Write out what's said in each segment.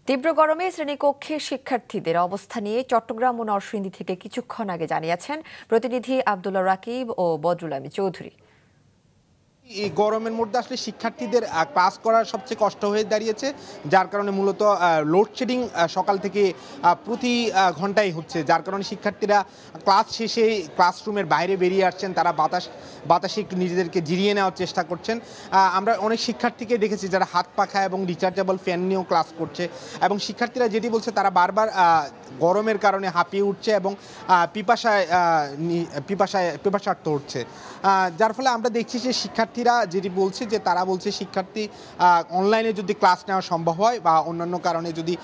তীব্র গরমে শ্রেণীকক্ষে শিক্ষার্থীদের অবস্থা নিয়ে চট্টগ্রাম ও নরসিংদী থেকে কিছুক্ষণ আগে জানিয়েছেন প্রতিনিধি আব্দুল্লাহ রাকিব ও বদরুল আলী চৌধুরী। এই গরমের মধ্যে আসলে শিক্ষার্থীদের ক্লাস করা সবচেয়ে কষ্ট হয়ে দাঁড়িয়েছে, যার কারণে মূলত লোডশেডিং সকাল থেকে প্রতি ঘন্টায় হচ্ছে, যার কারণে শিক্ষার্থীরা ক্লাস শেষে ক্লাসরুমের বাইরে বেরিয়ে আসছেন, তারা বাতাসে একটু নিজেদেরকে জিরিয়ে নেওয়ার চেষ্টা করছেন। আমরা অনেক শিক্ষার্থীকে দেখেছি যারা হাত পাখা এবং রিচার্জেবল ফ্যান নিয়েও ক্লাস করছে, এবং শিক্ষার্থীরা যেটি বলছে তারা বারবার গরমের কারণে হাঁপিয়ে উঠছে এবং পিপাসার্থ হচ্ছে, যার ফলে আমরা দেখছি যে শিক্ষার্থীরা যেটি বলছে যে তারা বলছে শিক্ষার্থী অনলাইনে যদি ক্লাস নেওয়া সম্ভব হয় বা অন্যান্য কারণে যদি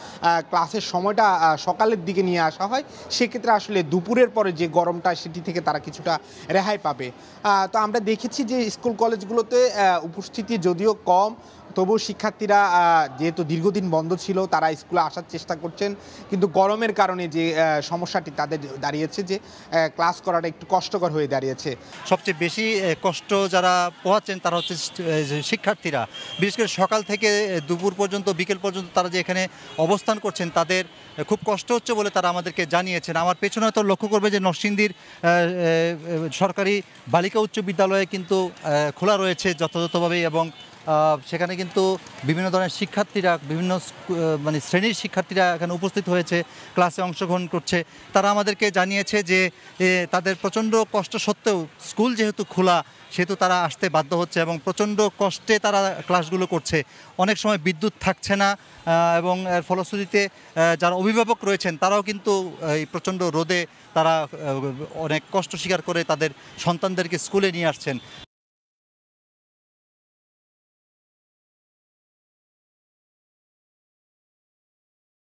ক্লাসের সময়টা সকালের দিকে নিয়ে আসা হয়, সেক্ষেত্রে আসলে দুপুরের পরে যে গরমটা সেটি থেকে তারা কিছুটা রেহাই পাবে। তো আমরা দেখেছি যে স্কুল কলেজগুলোতে উপস্থিতি যদিও কম, তবুও শিক্ষার্থীরা যেহেতু দীর্ঘদিন বন্ধ ছিল তারা স্কুলে আসার চেষ্টা করছেন, কিন্তু গরমের কারণে যে সমস্যাটি তাদের দাঁড়িয়েছে যে ক্লাস করাটা একটু কষ্টকর হয়ে দাঁড়িয়েছে। সবচেয়ে বেশি কষ্ট যারা পোহাচ্ছেন তারা হচ্ছে শিক্ষার্থীরা, বিশেষ করে সকাল থেকে দুপুর পর্যন্ত বিকেল পর্যন্ত তারা যে এখানে অবস্থান করছেন তাদের খুব কষ্ট হচ্ছে বলে তারা আমাদেরকে জানিয়েছেন। আমার পেছনে তো লক্ষ্য করবে যে নরসিংদীর সরকারি বালিকা উচ্চ বিদ্যালয়ে কিন্তু খোলা রয়েছে যথাযথভাবেই, এবং সেখানে কিন্তু বিভিন্ন ধরনের শিক্ষার্থীরা বিভিন্ন মানে শ্রেণীর শিক্ষার্থীরা এখানে উপস্থিত হয়েছে, ক্লাসে অংশগ্রহণ করছে। তারা আমাদেরকে জানিয়েছে যে তাদের প্রচণ্ড কষ্ট সত্ত্বেও স্কুল যেহেতু খোলা সেহেতু তারা আসতে বাধ্য হচ্ছে এবং প্রচণ্ড কষ্টে তারা ক্লাসগুলো করছে। অনেক সময় বিদ্যুৎ থাকছে না এবং এর ফলশ্রুতিতে যারা অভিভাবক রয়েছেন তারাও কিন্তু এই প্রচণ্ড রোদে তারা অনেক কষ্ট স্বীকার করে তাদের সন্তানদেরকে স্কুলে নিয়ে আসছেন।